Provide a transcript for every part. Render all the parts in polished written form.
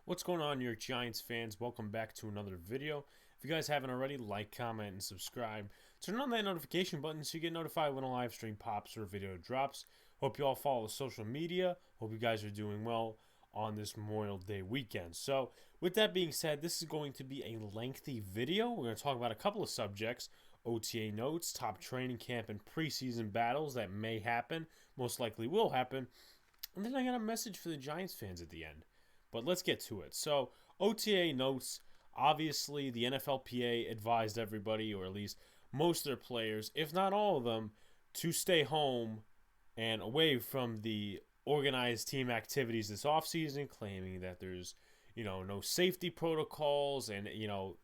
What's going on, New York Giants fans? Welcome back to another video. If you guys haven't already, like, comment, and subscribe. Turn on that notification button so you get notified when a live stream pops or a video drops. Hope you all follow social media. Hope you guys are doing well on this Memorial Day weekend. So, with that being said, this is going to be a lengthy video. We're going to talk about a couple of subjects. OTA notes, top training camp, and preseason battles that may happen, most likely will happen. And then I got a message for the Giants fans at the end. But let's get to it. So, OTA notes, obviously the NFLPA advised everybody, or at least most of their players, if not all of them, to stay home and away from the organized team activities this offseason, claiming that there's, no safety protocols. And,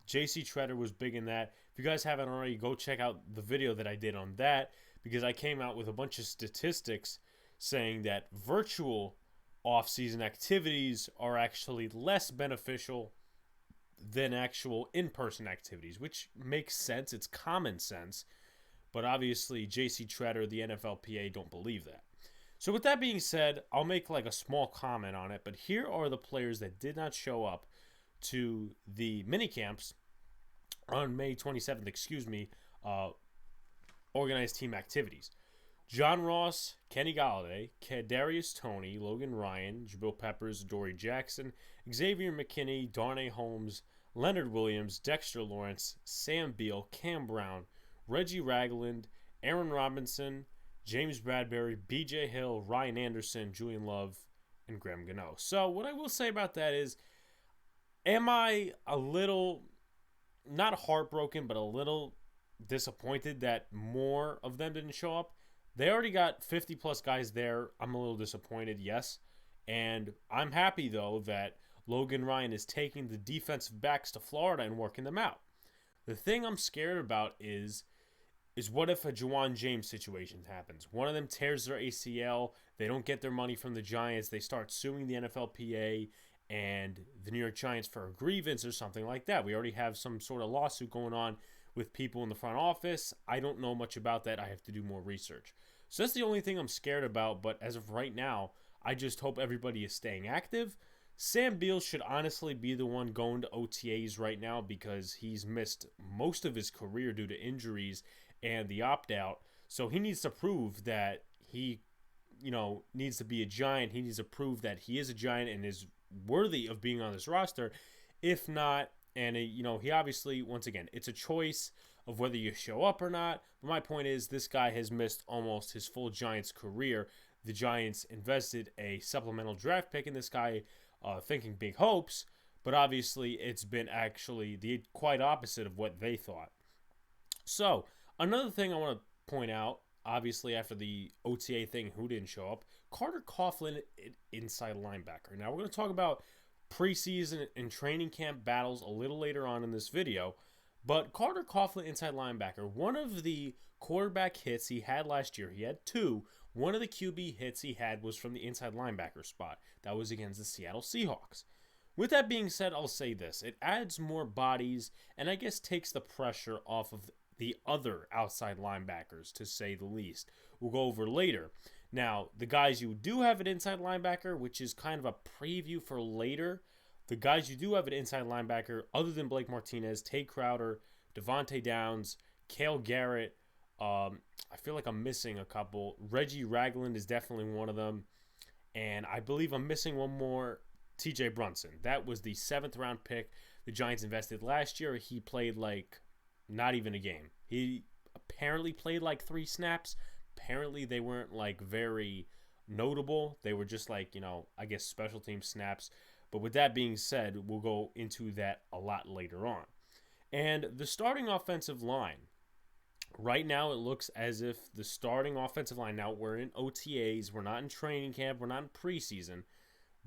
JC Treader was big in that. If you guys haven't already, go check out the video that I did on that, because I came out with a bunch of statistics saying that virtual off-season activities are actually less beneficial than actual in-person activities, which makes sense. It's common sense. But obviously, JC Treader, the NFLPA, don't believe that. So with that being said, I'll make like a small comment on it. But here are the players that did not show up to the minicamps on May 27th, organized team activities. John Ross, Kenny Golladay, Kadarius Toney, Logan Ryan, Jabril Peppers, Dory Jackson, Xavier McKinney, Darnay Holmes, Leonard Williams, Dexter Lawrence, Sam Beal, Cam Brown, Reggie Ragland, Aaron Robinson, James Bradbury, BJ Hill, Ryan Anderson, Julian Love, and Graham Gano. So what I will say about that is, am I a little, not heartbroken, but a little disappointed that more of them didn't show up? They already got 50-plus guys there. I'm a little disappointed, yes. And I'm happy, though, that Logan Ryan is taking the defensive backs to Florida and working them out. The thing I'm scared about is what if a Juwan James situation happens? One of them tears their ACL, they don't get their money from the Giants, they start suing the NFLPA and the New York Giants for a grievance or something like that. We already have some sort of lawsuit going on with people in the front office. I don't know much about that. I have to do more research. So that's the only thing I'm scared about. But as of right now, I just hope everybody is staying active. Sam Beal should honestly be the one going to OTAs right now, because he's missed most of his career due to injuries and the opt-out. So he needs to prove that he, needs to be a Giant. He needs to prove that he is a Giant and is worthy of being on this roster. If not, and, he obviously, once again, it's a choice of whether you show up or not. But my point is, this guy has missed almost his full Giants career. The Giants invested a supplemental draft pick in this guy, thinking big hopes. But obviously, it's been actually the quite opposite of what they thought. So, another thing I want to point out, obviously after the OTA thing, who didn't show up, Carter Coughlin, inside linebacker. Now, we're going to talk about preseason and training camp battles a little later on in this video. But Carter Coughlin, inside linebacker, one of the quarterback hits he had last year, he had two. One of the QB hits he had was from the inside linebacker spot. That was against the Seattle Seahawks. With that being said, I'll say this. It adds more bodies and I guess takes the pressure off of the other outside linebackers, to say the least. We'll go over later. Now, the guys you do have at inside linebacker, which is kind of a preview for later, the guys you do have at inside linebacker, other than Blake Martinez, Tate Crowder, Devontae Downs, Cale Garrett, I feel like I'm missing a couple. Reggie Ragland is definitely one of them. And I believe I'm missing one more, TJ Brunson. That was the 7th round pick the Giants invested last year. He played like not even a game. He apparently played like 3 snaps. Apparently they weren't like very notable. They were just like, I guess special team snaps. But with that being said, we'll go into that a lot later on. And the starting offensive line. Right now it looks as if the starting offensive line, now we're in OTAs, we're not in training camp, we're not in preseason,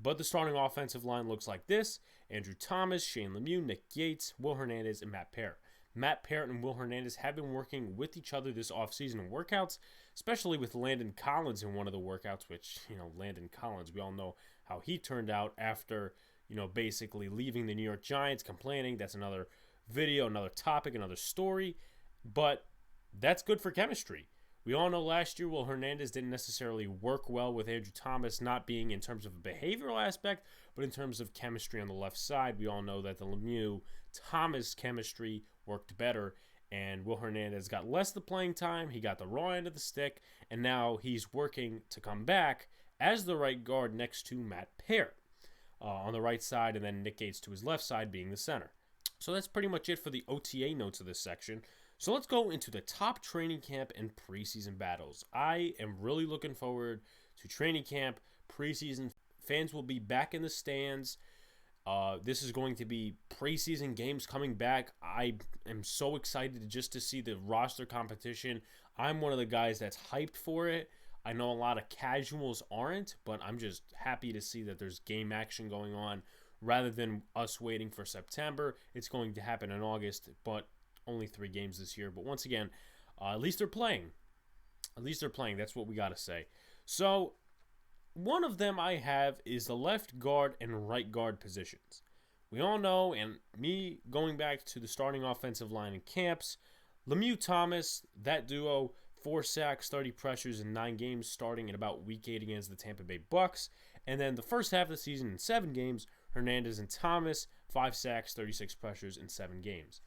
but the starting offensive line looks like this: Andrew Thomas, Shane Lemieux, Nick Yates, Will Hernandez, and Matt Parrott. Matt Parrott and Will Hernandez have been working with each other this offseason in workouts, especially with Landon Collins in one of the workouts, which, Landon Collins, we all know how he turned out after, basically leaving the New York Giants, complaining. That's another video, another topic, another story. But that's good for chemistry. We all know last year Will Hernandez didn't necessarily work well with Andrew Thomas, not being in terms of a behavioral aspect, but in terms of chemistry on the left side. We all know that the Lemieux-Thomas chemistry worked better, and Will Hernandez got less of the playing time. He got the raw end of the stick, and now he's working to come back as the right guard next to Matt Peart on the right side, and then Nick Gates to his left side being the center. So that's pretty much it for the OTA notes of this section. So let's go into the top training camp and preseason battles. I am really looking forward to training camp, preseason. Fans will be back in the stands. This is going to be preseason games coming back. I am so excited just to see the roster competition. I'm one of the guys that's hyped for it. I know a lot of casuals aren't, but I'm just happy to see that there's game action going on rather than us waiting for September. It's going to happen in August, but only 3 games this year. But once again, at least they're playing. At least they're playing. That's what we got to say. So one of them I have is the left guard and right guard positions. We all know, and me going back to the starting offensive line in camps, Lemieux-Thomas, that duo, 4 sacks, 30 pressures in 9 games starting in about week 8 against the Tampa Bay Bucks. And then the first half of the season in 7 games, Hernandez and Thomas, 5 sacks, 36 pressures in 7 games.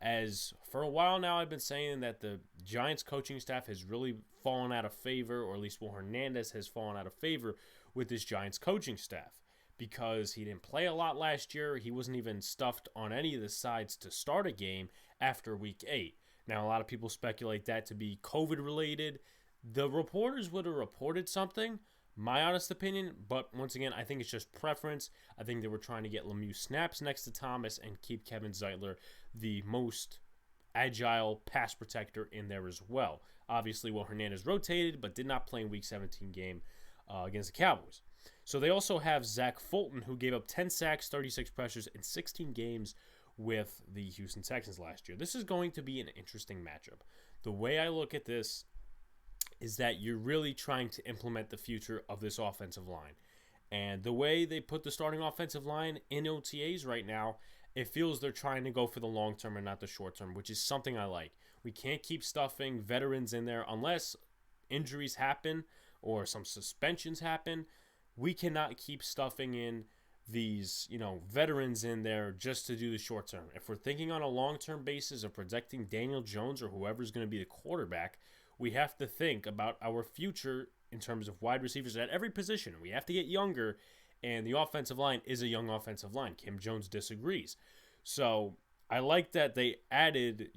As for a while now, I've been saying that the Giants coaching staff has really fallen out of favor, or at least Will Hernandez has fallen out of favor with this Giants coaching staff because he didn't play a lot last year. He wasn't even stuffed on any of the sides to start a game after week 8. Now, a lot of people speculate that to be COVID related. The reporters would have reported something, my honest opinion, but once again, I think it's just preference. I think they were trying to get Lemieux snaps next to Thomas and keep Kevin Zeitler the most agile pass protector in there as well. Obviously, Will Hernandez rotated, but did not play in Week 17 game against the Cowboys. So they also have Zach Fulton, who gave up 10 sacks, 36 pressures in 16 games with the Houston Texans last year. This is going to be an interesting matchup. The way I look at this is that you're really trying to implement the future of this offensive line. And the way they put the starting offensive line in OTAs right now, it feels they're trying to go for the long term and not the short term, which is something I like. We can't keep stuffing veterans in there unless injuries happen or some suspensions happen. We cannot keep stuffing in these, veterans in there just to do the short term. If we're thinking on a long-term basis of protecting Daniel Jones or whoever's going to be the quarterback, we have to think about our future in terms of wide receivers at every position. We have to get younger, and the offensive line is a young offensive line. Kim Jones disagrees. So I like that they added,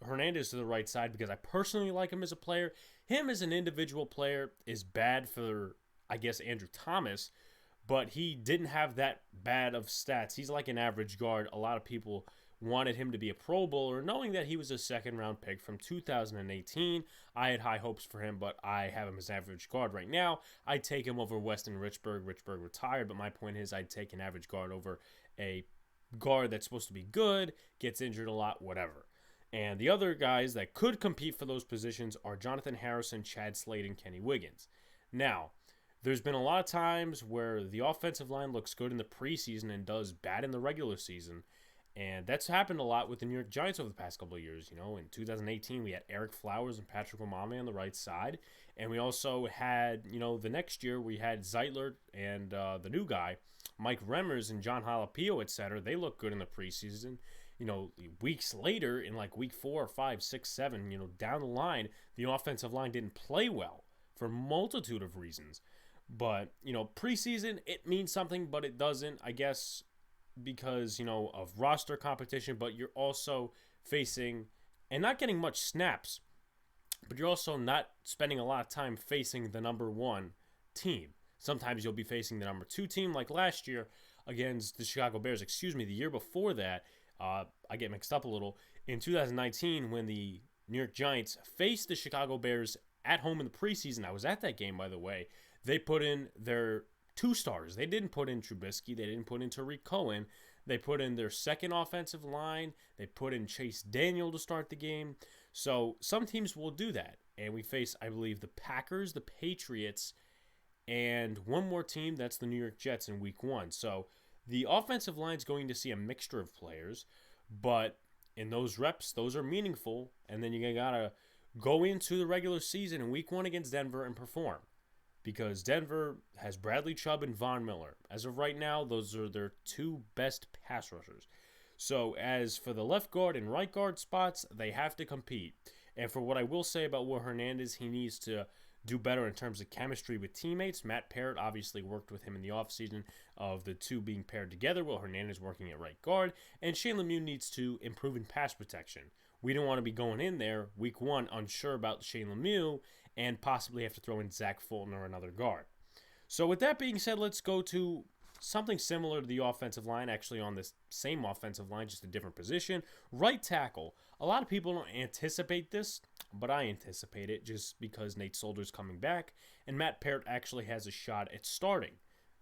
Hernandez to the right side because I personally like him as a player. Him as an individual player is bad for, I guess, Andrew Thomas, but he didn't have that bad of stats. He's like an average guard. A lot of people wanted him to be a Pro Bowler, knowing that he was a second-round pick from 2018. I had high hopes for him, but I have him as average guard right now. I'd take him over Weston Richburg. Richburg retired, but my point is I'd take an average guard over a guard that's supposed to be good, gets injured a lot, whatever. And the other guys that could compete for those positions are Jonathan Harrison, Chad Slade, and Kenny Wiggins. Now, there's been a lot of times where the offensive line looks good in the preseason and does bad in the regular season. And that's happened a lot with the New York Giants over the past couple of years. In 2018, we had Eric Flowers and Patrick Omameh on the right side. And we also had, the next year, we had Zeitler and the new guy, Mike Remmers and John Jalapeno at center. They look good in the preseason. Weeks later, in like week 4, 5, 6, 7, down the line, the offensive line didn't play well for a multitude of reasons. But, preseason, it means something, but it doesn't, I guess, because, of roster competition, but you're also facing, and not getting much snaps, but you're also not spending a lot of time facing the number 1 team. Sometimes you'll be facing the number 2 team, like last year against the Chicago Bears. The year before that, I get mixed up a little. In 2019, when the New York Giants faced the Chicago Bears at home in the preseason, I was at that game, by the way, they put in their 2 starters. They didn't put in Trubisky. They didn't put in Tariq Cohen. They put in their second offensive line. They put in Chase Daniel to start the game. So some teams will do that. And we face, I believe, the Packers, the Patriots, and one more team, that's the New York Jets in week 1. So the offensive line is going to see a mixture of players, but in those reps, those are meaningful. And then you got to go into the regular season in week 1 against Denver and perform. Because Denver has Bradley Chubb and Von Miller. As of right now, those are their 2 best pass rushers. So as for the left guard and right guard spots, they have to compete. And for what I will say about Will Hernandez, he needs to do better in terms of chemistry with teammates. Matt Parrott obviously worked with him in the offseason of the 2 being paired together. Will Hernandez working at right guard. And Shane Lemieux needs to improve in pass protection. We don't want to be going in there week 1 unsure about Shane Lemieux and possibly have to throw in Zach Fulton or another guard. So with that being said, let's go to something similar to the offensive line, actually on this same offensive line, just a different position. Right tackle. A lot of people don't anticipate this, but I anticipate it just because Nate Solder's coming back, and Matt Parrott actually has a shot at starting.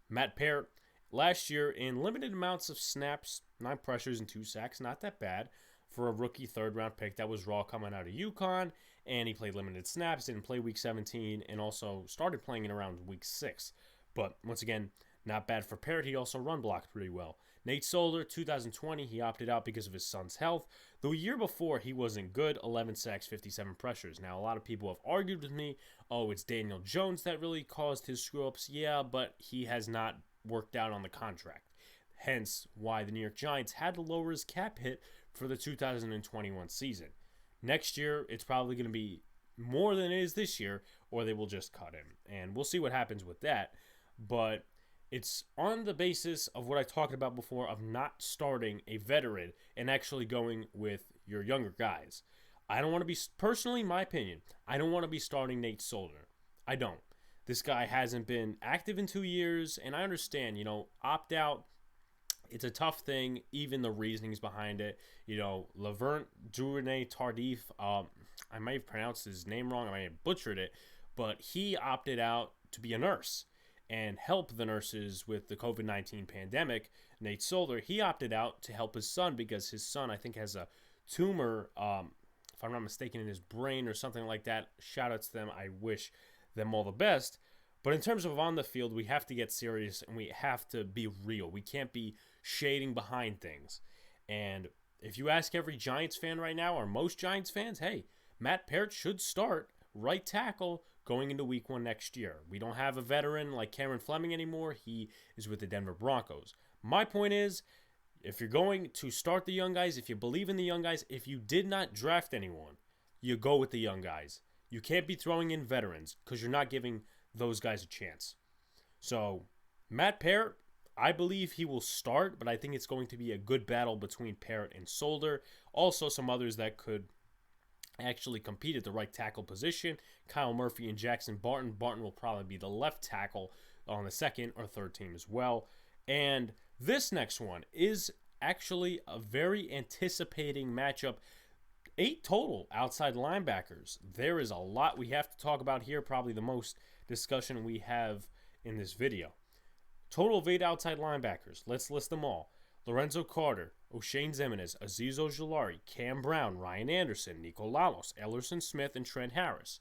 Matt Parrott, last year, in limited amounts of snaps, 9 pressures and 2 sacks, not that bad for a rookie third-round pick that was raw coming out of UConn, and he played limited snaps, didn't play Week 17, and also started playing in around Week 6. But once again, not bad for Parrott. He also run blocked pretty well. Nate Solder, 2020, he opted out because of his son's health. The year before, he wasn't good. 11 sacks, 57 pressures. Now, a lot of people have argued with me, oh, it's Daniel Jones that really caused his screw-ups. Yeah, but he has not worked out on the contract. Hence, why the New York Giants had to lower his cap hit for the 2021 season. Next year, it's probably going to be more than it is this year, or they will just cut him. And we'll see what happens with that. But it's on the basis of what I talked about before of not starting a veteran and actually going with your younger guys. I don't want to be, personally, my opinion, I don't want to be starting Nate Solder. I don't. This guy hasn't been active in 2 years, and I understand, opt out. It's a tough thing, even the reasonings behind it. Laverne Duvernay Tardif, I might have pronounced his name wrong, I might have butchered it, but he opted out to be a nurse and help the nurses with the COVID-19 pandemic. Nate Solder, he opted out to help his son because his son, I think, has a tumor, if I'm not mistaken, in his brain or something like that. Shout out to them. I wish them all the best. But in terms of on the field, we have to get serious and we have to be real. We can't be shading behind things. And if you ask every Giants fan right now, or most Giants fans, hey, Matt Parrott should start right tackle going into week 1 next year. We don't have a veteran like Cameron Fleming anymore. He is with the Denver Broncos. My point is, if you're going to start the young guys, if you believe in the young guys, if you did not draft anyone, you go with the young guys. You can't be throwing in veterans because you're not giving those guys a chance. So, Matt Parrott, I believe he will start, but I think it's going to be a good battle between Parrott and Solder. Also, some others that could actually compete at the right tackle position. Kyle Murphy and Jackson Barton. Barton will probably be the left tackle on the second or third team as well. And this next one is actually a very anticipating matchup. 8 total outside linebackers. There is a lot we have to talk about here. Probably the most discussion we have in this video. Total of 8 outside linebackers. Let's list them all. Lorenzo Carter, O'Shane Ximines, Azeez Ojulari, Cam Brown, Ryan Anderson, Nico Lalos, Ellerson Smith, and Trent Harris.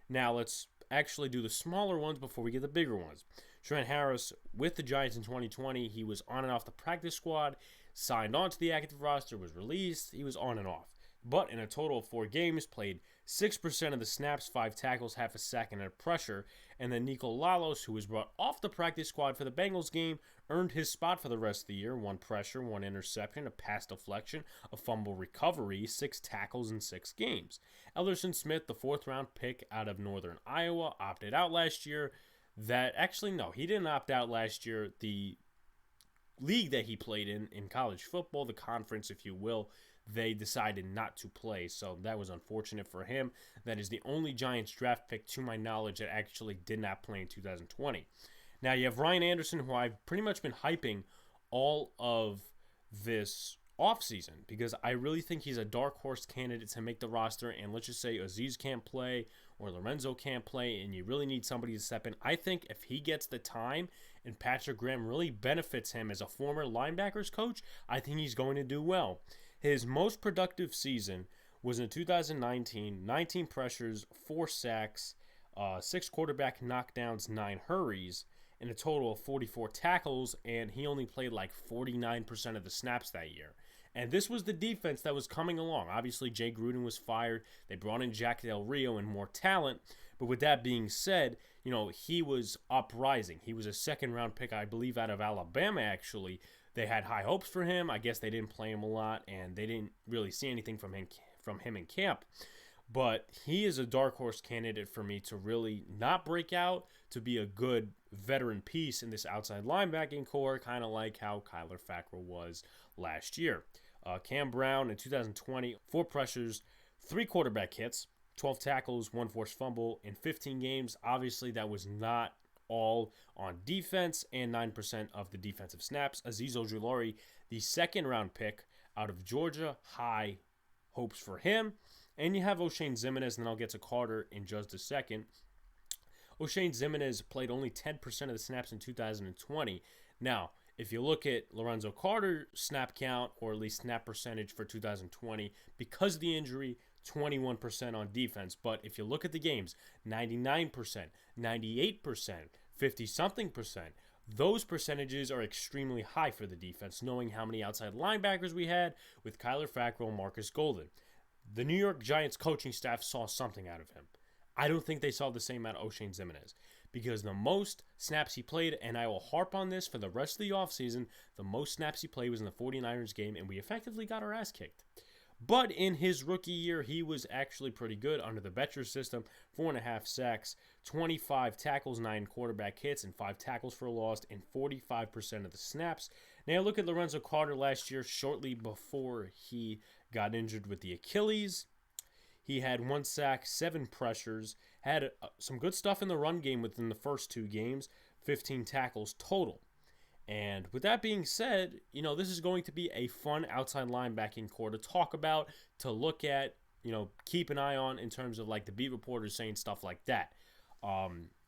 Now let's actually do the smaller ones before we get the bigger ones. Trent Harris, with the Giants in 2020, he was on and off the practice squad, signed on to the active roster, was released, he was on and off. But in a total of 4 games, played 6% of the snaps, 5 tackles, half a sack, and a pressure. And then Nico Lalos, who was brought off the practice squad for the Bengals game, earned his spot for the rest of the year. 1 pressure, 1 interception, a pass deflection, a fumble recovery, 6 tackles in 6 games. Ellerson Smith, the 4th-round pick out of Northern Iowa, opted out last year. He didn't opt out last year. The league that he played in college football, the conference, if you will, they decided not to play, so that was unfortunate for him. That is the only Giants draft pick, to my knowledge, that actually did not play in 2020. Now, you have Ryan Anderson, who I've pretty much been hyping all of this offseason because I really think he's a dark horse candidate to make the roster, and let's just say Azeez can't play or Lorenzo can't play, and you really need somebody to step in. I think if he gets the time and Patrick Graham really benefits him as a former linebackers coach, I think he's going to do well. His most productive season was in 2019, 19 pressures, 4 sacks, 6 quarterback knockdowns, 9 hurries, and a total of 44 tackles, and he only played like 49% of the snaps that year. And this was the defense that was coming along. Obviously, Jay Gruden was fired. They brought in Jack Del Rio and more talent. But with that being said, he was uprising. He was a second-round pick, I believe, out of Alabama, actually. They had high hopes for him. I guess they didn't play him a lot, and they didn't really see anything from him in camp. But he is a dark horse candidate for me to really not break out, to be a good veteran piece in this outside linebacking core, kind of like how Kyler Fackrell was last year. Cam Brown in 2020, 4 pressures, 3 quarterback hits, 12 tackles, 1 forced fumble in 15 games. Obviously, that was not all on defense, and 9% of the defensive snaps. Azeez Ojulari, the second-round pick out of Georgia, high hopes for him. And you have O'Shane Ximines, and then I'll get to Carter in just a second. O'Shane Ximines played only 10% of the snaps in 2020. Now, if you look at Lorenzo Carter's snap count, or at least snap percentage for 2020, because of the injury, 21% on defense. But if you look at the games, 99%, 98%, 50-something percent, those percentages are extremely high for the defense, knowing how many outside linebackers we had with Kyler Fackrell and Marcus Golden. The New York Giants coaching staff saw something out of him. I don't think they saw the same out of O'Shane Ximines, because the most snaps he played, and I will harp on this for the rest of the offseason, the most snaps he played was in the 49ers game, and we effectively got our ass kicked. But in his rookie year, he was actually pretty good under the Betcher system. 4.5 sacks, 25 tackles, 9 quarterback hits, and 5 tackles for a loss in 45% of the snaps. Now look at Lorenzo Carter last year, shortly before he got injured with the Achilles. He had 1 sack, 7 pressures, had some good stuff in the run game within the first 2 games, 15 tackles total. And with that being said, this is going to be a fun outside linebacking core to talk about, to look at, keep an eye on in terms of like the beat reporters saying stuff like that.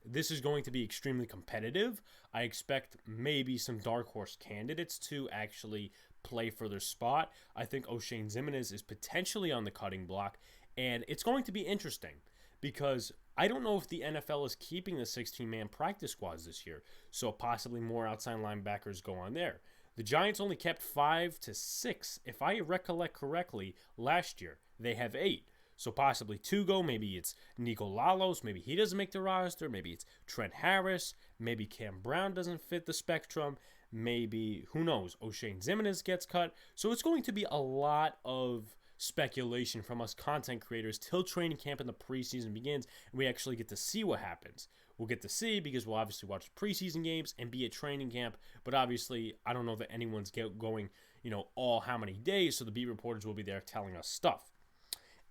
This is going to be extremely competitive. I expect maybe some dark horse candidates to actually play for their spot. I think O'Shane Ximines is potentially on the cutting block, and it's going to be interesting because I don't know if the NFL is keeping the 16-man practice squads this year, so possibly more outside linebackers go on there. The Giants only kept 5 to 6, if I recollect correctly, last year. They have 8. So possibly 2 go. Maybe it's Nico Lalos. Maybe he doesn't make the roster. Maybe it's Trent Harris. Maybe Cam Brown doesn't fit the spectrum. Maybe, who knows, O'Shane Ximines gets cut. So it's going to be a lot of speculation from us content creators till training camp and the preseason begins, and we actually get to see what happens. We'll get to see because we'll obviously watch preseason games and be at training camp, but obviously I don't know that anyone's going, all how many days, so the beat reporters will be there telling us stuff.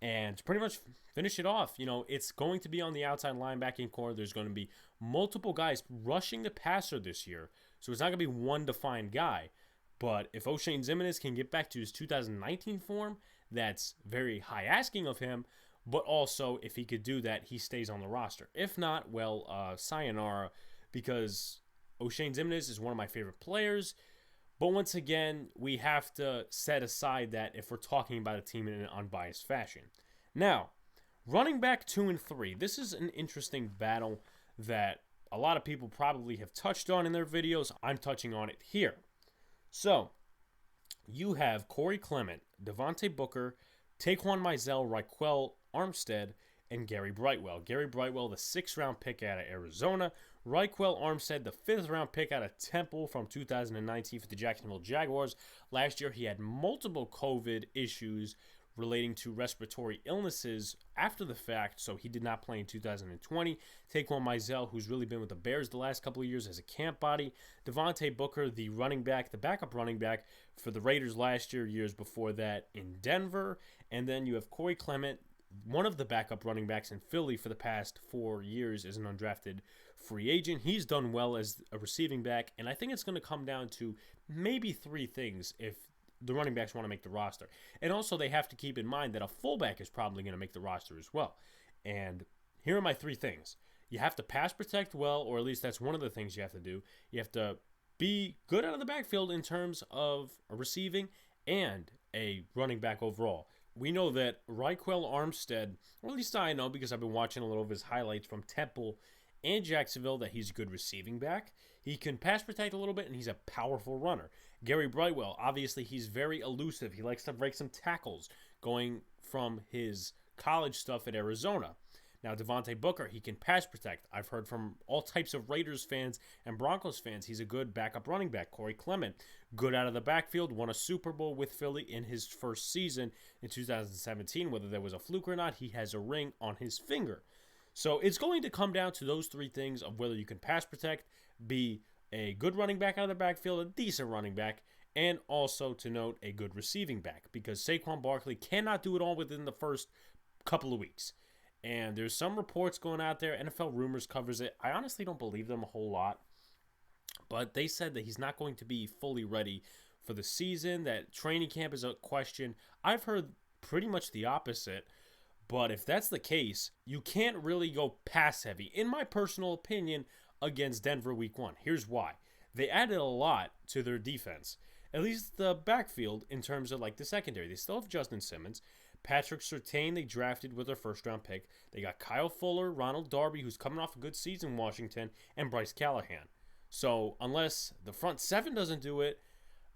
And to pretty much finish it off, it's going to be on the outside linebacking core. There's going to be multiple guys rushing the passer this year, so it's not going to be one defined guy. But if O'Shane Ximines can get back to his 2019 form, that's very high asking of him. But also, if he could do that, he stays on the roster. If not, well, sayonara, because O'Shane Ximines is one of my favorite players. But once again, we have to set aside that if we're talking about a team in an unbiased fashion. Now, running back 2 and 3. This is an interesting battle that a lot of people probably have touched on in their videos. I'm touching on it here. So, you have Corey Clement, Devontae Booker, Taquan Mizell, Raquel Armstead, and Gary Brightwell. Gary Brightwell, the 6th-round pick out of Arizona. Raquel Armstead, the 5th-round pick out of Temple from 2019 for the Jacksonville Jaguars. Last year, he had multiple COVID issues relating to respiratory illnesses after the fact, so he did not play in 2020. Taquan Mizell, who's really been with the Bears the last couple of years as a camp body. Devontae Booker, the running back, the backup running back for the Raiders last year, years before that in Denver. And then you have Corey Clement, one of the backup running backs in Philly for the past 4 years as an undrafted free agent. He's done well as a receiving back, and I think it's going to come down to maybe 3 things if the running backs want to make the roster. And also they have to keep in mind that a fullback is probably going to make the roster as well. And here are my 3 things. You have to pass protect well, or at least that's one of the things you have to do. You have to be good out of the backfield in terms of receiving and a running back overall. We know that Raquel Armstead, or at least I know because I've been watching a little of his highlights from Temple and Jacksonville, that he's a good receiving back. He can pass protect a little bit, and he's a powerful runner. Gary Brightwell, obviously, he's very elusive. He likes to break some tackles going from his college stuff at Arizona. Now, Devontae Booker, he can pass protect. I've heard from all types of Raiders fans and Broncos fans, he's a good backup running back. Corey Clement, good out of the backfield, won a Super Bowl with Philly in his first season in 2017. Whether there was a fluke or not, he has a ring on his finger. So it's going to come down to those three things of whether you can pass protect, be a good running back out of the backfield, a decent running back, and also to note a good receiving back, because Saquon Barkley cannot do it all within the first couple of weeks. And there's some reports going out there. NFL Rumors covers it. I honestly don't believe them a whole lot. But they said that he's not going to be fully ready for the season, that training camp is a question. I've heard pretty much the opposite. But if that's the case, you can't really go pass heavy, in my personal opinion, against Denver week 1. Here's why. They added a lot to their defense. At least the backfield in terms of like the secondary. They still have Justin Simmons. Patrick Surtain, they drafted with their first-round pick. They got Kyle Fuller, Ronald Darby, who's coming off a good season in Washington, and Bryce Callahan. So unless the front seven doesn't do it,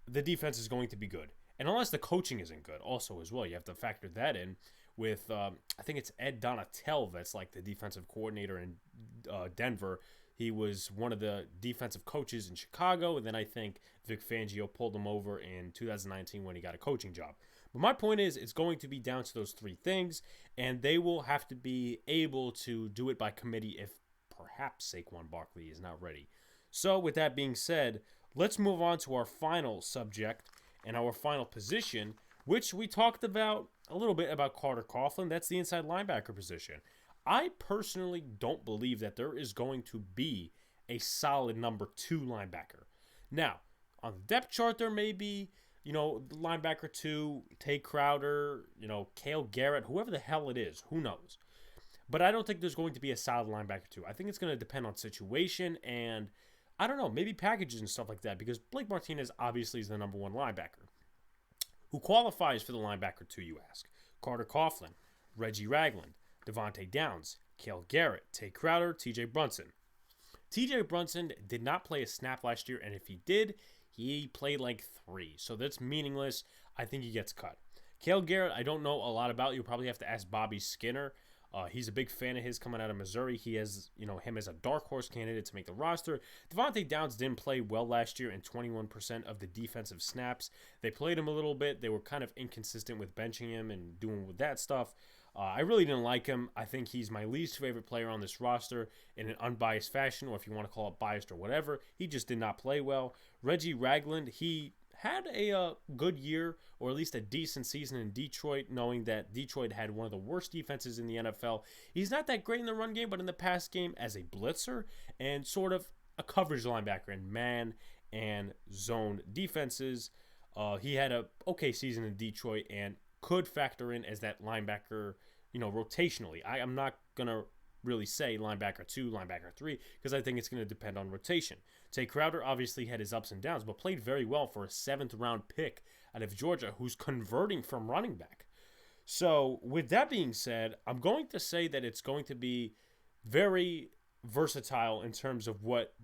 the defense is going to be good. And unless the coaching isn't good also as well. You have to factor that in with, I think it's Ed Donatel that's like the defensive coordinator in Denver. He was one of the defensive coaches in Chicago, and then I think Vic Fangio pulled him over in 2019 when he got a coaching job. But my point is, it's going to be down to those three things, and they will have to be able to do it by committee if perhaps Saquon Barkley is not ready. So with that being said, let's move on to our final subject and our final position, which we talked about a little bit about Carter Coughlin. That's the inside linebacker position. I personally don't believe that there is going to be a solid number 2 linebacker. Now, on the depth chart, there may be, linebacker 2, Tay Crowder, Cale Garrett, whoever the hell it is, who knows. But I don't think there's going to be a solid linebacker 2. I think it's going to depend on situation and, I don't know, maybe packages and stuff like that, because Blake Martinez obviously is the number 1 linebacker. Who qualifies for the linebacker 2, you ask? Carter Coughlin, Reggie Ragland, Devontae Downs, Cale Garrett, Tay Crowder, T.J. Brunson. T.J. Brunson did not play a snap last year, and if he did, he played like 3. So that's meaningless. I think he gets cut. Cale Garrett, I don't know a lot about. You'll probably have to ask Bobby Skinner. He's a big fan of his coming out of Missouri. He has, him as a dark horse candidate to make the roster. Devontae Downs didn't play well last year in 21% of the defensive snaps. They played him a little bit. They were kind of inconsistent with benching him and doing with that stuff. I really didn't like him. I think he's my least favorite player on this roster in an unbiased fashion, or if you want to call it biased or whatever. He just did not play well. Reggie Ragland, he had a good year, or at least a decent season in Detroit, knowing that Detroit had one of the worst defenses in the NFL. He's not that great in the run game, but in the pass game as a blitzer and sort of a coverage linebacker in man and zone defenses. He had a okay season in Detroit and could factor in as that linebacker, rotationally. I am not going to really say linebacker 2, linebacker 3, because I think it's going to depend on rotation. Tay Crowder obviously had his ups and downs, but played very well for a 7th-round pick out of Georgia who's converting from running back. So with that being said, I'm going to say that it's going to be very versatile in terms of what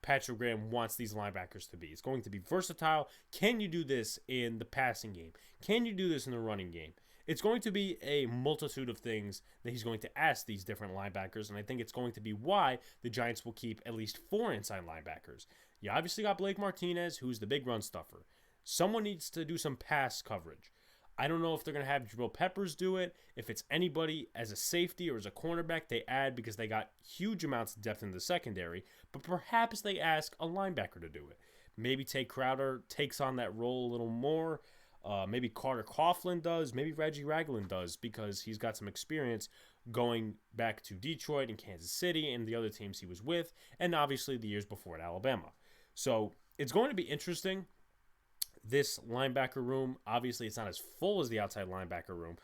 Patrick Graham wants these linebackers to be. It's going to be versatile. Can you do this in the passing game? Can you do this in the running game? It's going to be a multitude of things that he's going to ask these different linebackers, and I think it's going to be why the Giants will keep at least 4 inside linebackers. You obviously got Blake Martinez, who's the big run stuffer. Someone needs to do some pass coverage. I don't know if they're going to have Jabril Peppers do it. If it's anybody as a safety or as a cornerback, they add because they got huge amounts of depth in the secondary, but perhaps they ask a linebacker to do it. Maybe Tay Crowder takes on that role a little more. Maybe Carter Coughlin does. Maybe Reggie Ragland does, because he's got some experience going back to Detroit and Kansas City and the other teams he was with, and obviously the years before at Alabama. So it's going to be interesting. This linebacker room, obviously it's not as full as the outside linebacker room,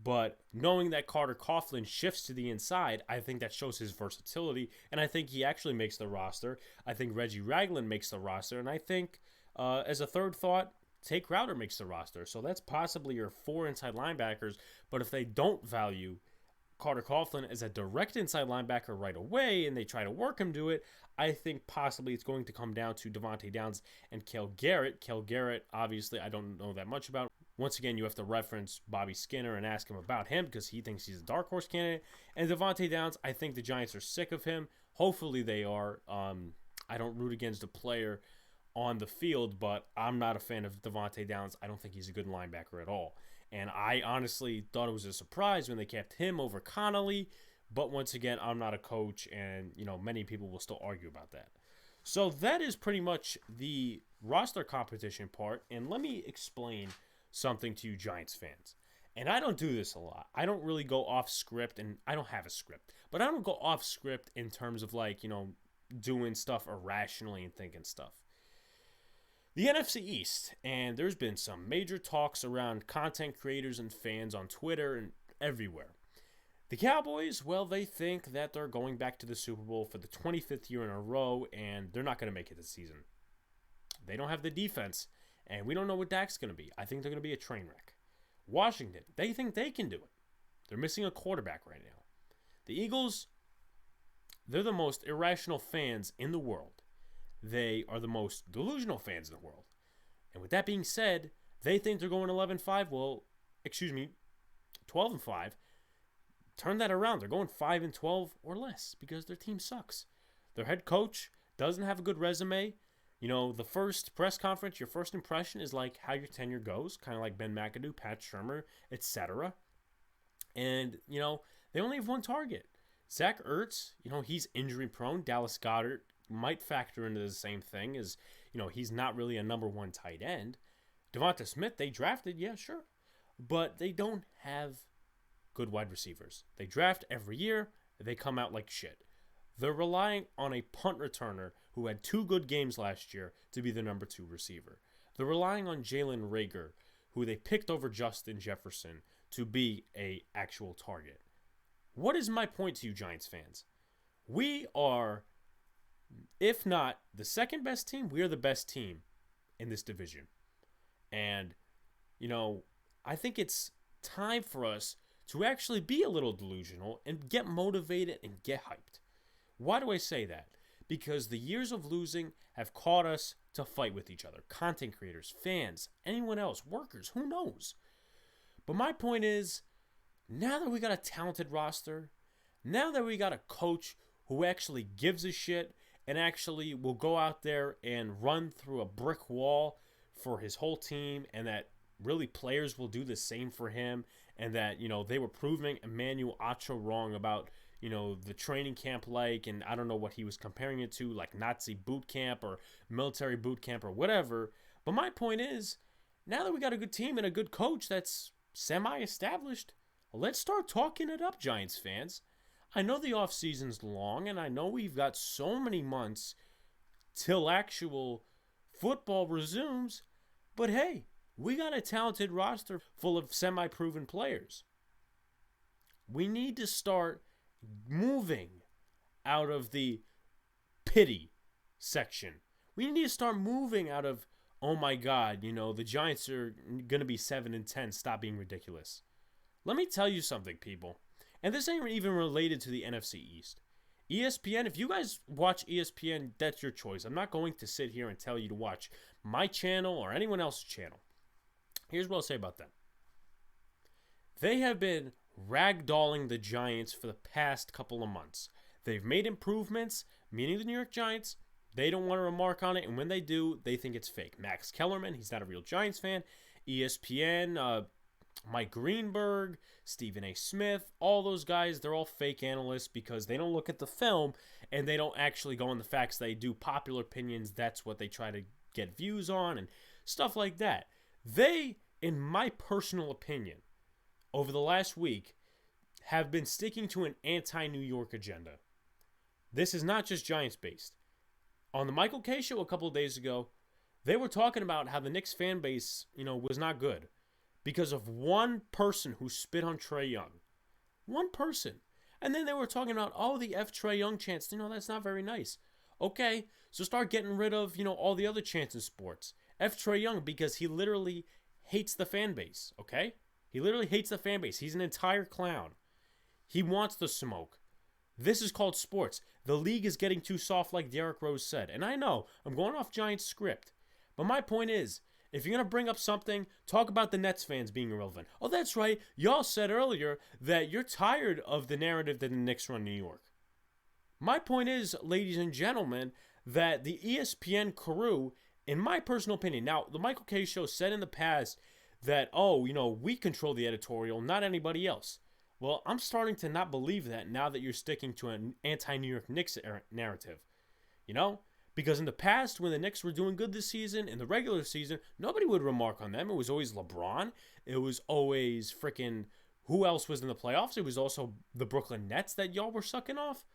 but knowing that Carter Coughlin shifts to the inside, I think that shows his versatility, and I think he actually makes the roster. I think Reggie Ragland makes the roster, and I think, as a third thought, Tay Crowder makes the roster. So that's possibly your 4 inside linebackers, but if they don't value Carter Coughlin as a direct inside linebacker right away and they try to work him to it, I think possibly it's going to come down to Devontae Downs and Cale Garrett. Cale Garrett, obviously, I don't know that much about. Once again, you have to reference Bobby Skinner and ask him about him because he thinks he's a dark horse candidate. And Devontae Downs, I think the Giants are sick of him. Hopefully they are. I don't root against the player on the field, but I'm not a fan of Devontae Downs. I don't think he's a good linebacker at all. And I honestly thought it was a surprise when they kept him over Connolly. But once again, I'm not a coach, and many people will still argue about that. So that is pretty much the roster competition part. And let me explain something to you Giants fans. And I don't do this a lot. I don't really go off script, and I don't have a script. But I don't go off script in terms of doing stuff irrationally and thinking stuff. The NFC East, and there's been some major talks around content creators and fans on Twitter and everywhere. The Cowboys, well, they think that they're going back to the Super Bowl for the 25th year in a row, and they're not going to make it this season. They don't have the defense, and we don't know what Dak's going to be. I think they're going to be a train wreck. Washington, they think they can do it. They're missing a quarterback right now. The Eagles, they're the most irrational fans in the world. They are the most delusional fans in the world. And with that being said, they think they're going 11-5. Well, 12-5. Turn that around. They're going 5-12 or less because their team sucks. Their head coach doesn't have a good resume. The first press conference, your first impression is like how your tenure goes, kind of like Ben McAdoo, Pat Shurmur, etc. And, they only have one target. Zach Ertz, he's injury prone. Dallas Goedert might factor into the same thing as, he's not really a number one tight end. Devonta Smith, they drafted, yeah, sure. But they don't have good wide receivers. They draft every year. They come out like shit. They're relying on a punt returner who had 2 good games last year to be the number 2 receiver. They're relying on Jalen Reagor, who they picked over Justin Jefferson, to be a actual target. What is my point to you, Giants fans? We are, if not the second best team, we are the best team in this division. And, I think it's time for us to actually be a little delusional and get motivated and get hyped. Why do I say that? Because the years of losing have caused us to fight with each other. Content creators, fans, anyone else, workers, who knows? But my point is, now that we got a talented roster, now that we got a coach who actually gives a shit and actually will go out there and run through a brick wall for his whole team, and that really players will do the same for him, and that, they were proving Emmanuel Acho wrong about, the training camp and I don't know what he was comparing it to, like Nazi boot camp or military boot camp or whatever. But my point is, now that we got a good team and a good coach that's semi-established, let's start talking it up, Giants fans. I know the offseason's long, and I know we've got so many months till actual football resumes, but hey, we got a talented roster full of semi-proven players. We need to start moving out of the pity section. We need to start moving out of, oh my God, the Giants are going to be 7-10. Stop being ridiculous. Let me tell you something, people. And this ain't even related to the NFC East. ESPN, if you guys watch ESPN, that's your choice. I'm not going to sit here and tell you to watch my channel or anyone else's channel. Here's what I'll say about them. They have been ragdolling the Giants for the past couple of months. They've made improvements, meaning the New York Giants. They don't want to remark on it, and when they do, they think it's fake. Max Kellerman, he's not a real Giants fan. ESPN, Mike Greenberg, Stephen A. Smith, all those guys, they're all fake analysts because they don't look at the film and they don't actually go on the facts. They do popular opinions. That's what they try to get views on and stuff like that. They, in my personal opinion, over the last week, have been sticking to an anti-New York agenda. This is not just Giants-based. On the Michael Kay show a couple of days ago, they were talking about how the Knicks fan base, was not good because of one person who spit on Trae Young. One person. And then they were talking about, the F Trae Young chants. That's not very nice. Okay, so start getting rid of, all the other chants in sports. F Trae Young because he literally hates the fan base, okay? He literally hates the fan base. He's an entire clown. He wants the smoke. This is called sports. The league is getting too soft, like Derrick Rose said. And I know, I'm going off Giants script. But my point is, if you're going to bring up something, talk about the Nets fans being irrelevant. Oh, that's right. Y'all said earlier that you're tired of the narrative that the Knicks run New York. My point is, ladies and gentlemen, that the ESPN crew, in my personal opinion, now, the Michael Kay show said in the past that, we control the editorial, not anybody else. Well, I'm starting to not believe that now that you're sticking to an anti-New York Knicks narrative. Because in the past, when the Knicks were doing good this season, in the regular season, nobody would remark on them. It was always LeBron. It was always freaking who else was in the playoffs. It was also the Brooklyn Nets that y'all were sucking off.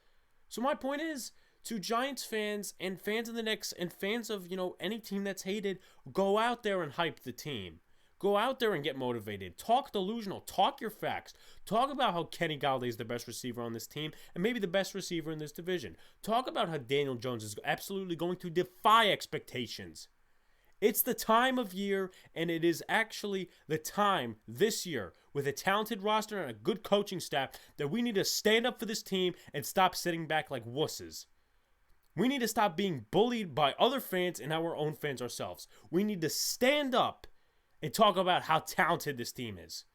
So my point is, to Giants fans and fans of the Knicks and fans of, any team that's hated, go out there and hype the team. Go out there and get motivated. Talk delusional. Talk your facts. Talk about how Kenny Galladay is the best receiver on this team and maybe the best receiver in this division. Talk about how Daniel Jones is absolutely going to defy expectations. It's the time of year, and it is actually the time this year with a talented roster and a good coaching staff that we need to stand up for this team and stop sitting back like wusses. We need to stop being bullied by other fans and our own fans ourselves. We need to stand up and talk about how talented this team is.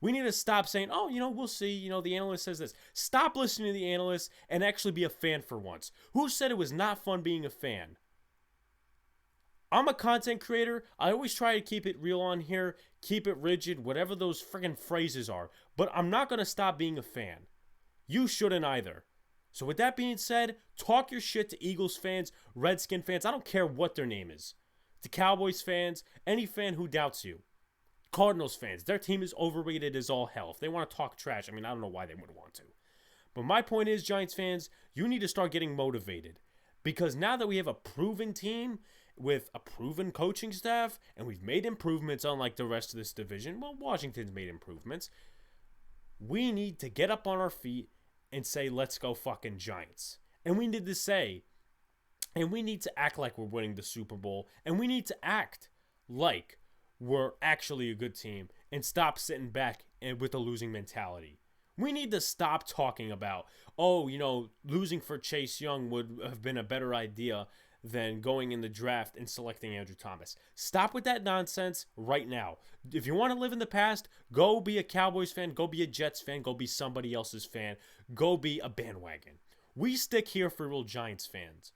We need to stop saying, we'll see, the analyst says this. Stop listening to the analyst and actually be a fan for once. Who said it was not fun being a fan? I'm a content creator. I always try to keep it real on here, keep it rigid, whatever those friggin' phrases are. But I'm not going to stop being a fan. You shouldn't either. So with that being said, talk your shit to Eagles fans, Redskin fans. I don't care what their name is. To Cowboys fans, any fan who doubts you. Cardinals fans, their team is overrated as all hell. If they want to talk trash, I don't know why they would want to. But my point is, Giants fans, you need to start getting motivated. Because now that we have a proven team with a proven coaching staff, and we've made improvements unlike the rest of this division, well, Washington's made improvements, we need to get up on our feet and say, let's go fucking Giants. And we need to say, and we need to act like we're winning the Super Bowl. And we need to act like we're actually a good team and stop sitting back and with a losing mentality. We need to stop talking about, losing for Chase Young would have been a better idea than going in the draft and selecting Andrew Thomas. Stop with that nonsense right now. If you want to live in the past, go be a Cowboys fan, go be a Jets fan, go be somebody else's fan, go be a bandwagon. We stick here for real Giants fans.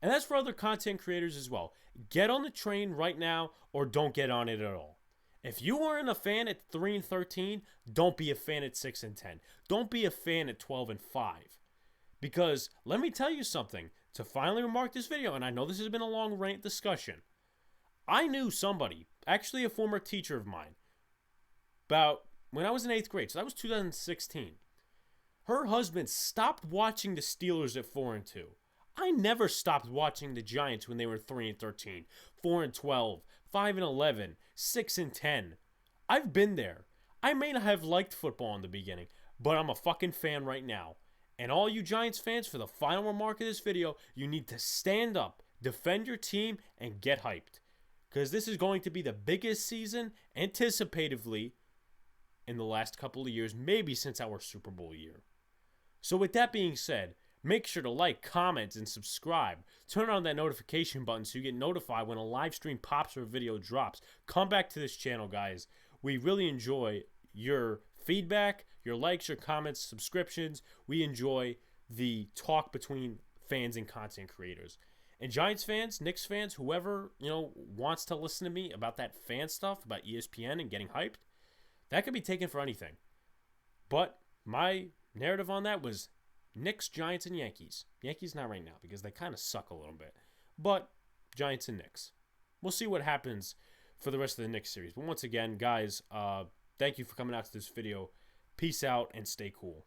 And that's for other content creators as well. Get on the train right now or don't get on it at all. If you weren't a fan at 3-13, don't be a fan at 6-10. Don't be a fan at 12-5. Because let me tell you something. To finally remark this video, and I know this has been a long rant discussion. I knew somebody, actually a former teacher of mine, about when I was in 8th grade. So that was 2016. Her husband stopped watching the Steelers at 4-2. I never stopped watching the Giants when they were 3-13, 4-12, 5-11, 6-10. I've been there. I may not have liked football in the beginning, but I'm a fucking fan right now. And all you Giants fans, for the final remark of this video, you need to stand up, defend your team, and get hyped. Because this is going to be the biggest season, anticipatively, in the last couple of years, maybe since our Super Bowl year. So with that being said, make sure to like, comment, and subscribe. Turn on that notification button so you get notified when a live stream pops or a video drops. Come back to this channel, guys. We really enjoy your feedback, your likes, your comments, subscriptions. We enjoy the talk between fans and content creators. And Giants fans, Knicks fans, whoever, wants to listen to me about that fan stuff, about ESPN and getting hyped, that could be taken for anything. But my narrative on that was Knicks, Giants, and Yankees. Yankees not right now because they kind of suck a little bit. But Giants and Knicks. We'll see what happens for the rest of the Knicks series. But once again, guys, thank you for coming out to this video. Peace out and stay cool.